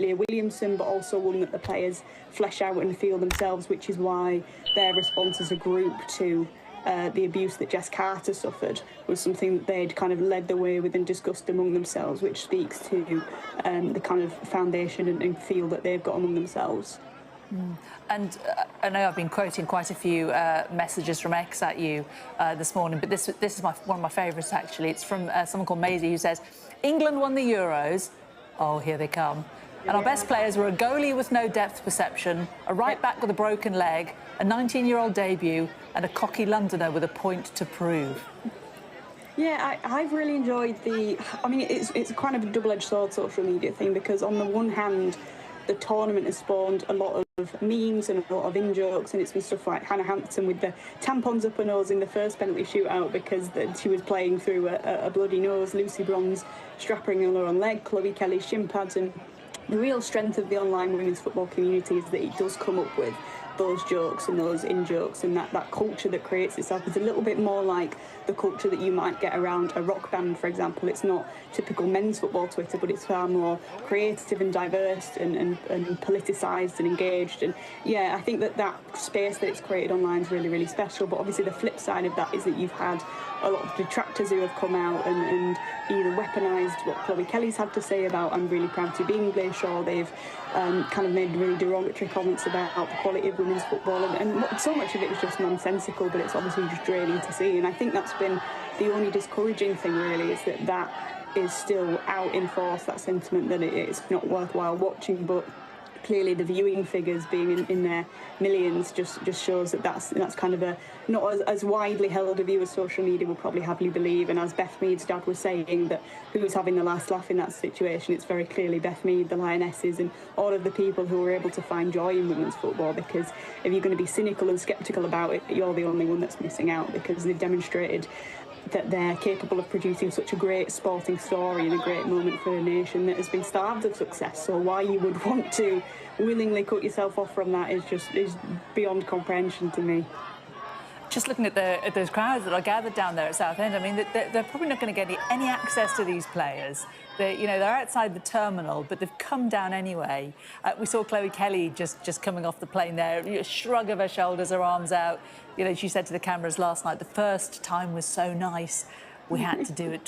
Leah Williamson, but also one that the players flesh out and feel themselves, which is why their response as a group to the abuse that Jess Carter suffered was something that they'd kind of led the way with and discussed among themselves, which speaks to the kind of foundation and feel that they've got among themselves. And I know I've been quoting quite a few messages from X at you this morning, but this is one of my favourites, actually. It's from someone called Maisie, who says, England won the Euros. Oh, here they come. And our best players were a goalie with no depth perception, a right-back with a broken leg, a 19-year-old debut, and a cocky Londoner with a point to prove. Yeah, I've really enjoyed I mean, it's kind of a double-edged sword social media thing, because on the one hand, the tournament has spawned a lot of memes and a lot of in-jokes, and it's been stuff like Hannah Hampton with the tampons up her nose in the first penalty shootout because she was playing through a bloody nose, Lucy Bronze strapping on her own leg, Chloe Kelly's shin pads, and the real strength of the online women's football community is that it does come up with those jokes and those in-jokes, and that culture that creates itself is a little bit more like the culture that you might get around a rock band, for example. It's not typical men's football Twitter, but it's far more creative and diverse and politicised and engaged. And yeah, I think that space that it's created online is really, really special. But obviously the flip side of that is that you've had a lot of detractors who have come out and either weaponised what Chloe Kelly's had to say about I'm really proud to be English, or they've kind of made really derogatory comments about the quality of women's football, and so much of it is just nonsensical, but it's obviously just draining to see. And I think that's been the only discouraging thing, really, is that is still out in force, that sentiment that it's not worthwhile watching. But clearly the viewing figures being in their millions just shows that's kind of a not as widely held a view as social media would probably have you believe. And as Beth Mead's dad was saying, that who's having the last laugh in that situation, it's very clearly Beth Mead, the Lionesses, and all of the people who are able to find joy in women's football. Because if you're going to be cynical and sceptical about it, you're the only one that's missing out, because they've demonstrated that they're capable of producing such a great sporting story and a great moment for a nation that has been starved of success. So why you would want to willingly cut yourself off from that is beyond comprehension to me. Just looking at those crowds that are gathered down there at Southend, I mean, they're probably not going to get any access to these players. They're outside the terminal, but they've come down anyway. We saw Chloe Kelly just coming off the plane there, a shrug of her shoulders, her arms out. She said to the cameras last night, the first time was so nice, we had to do it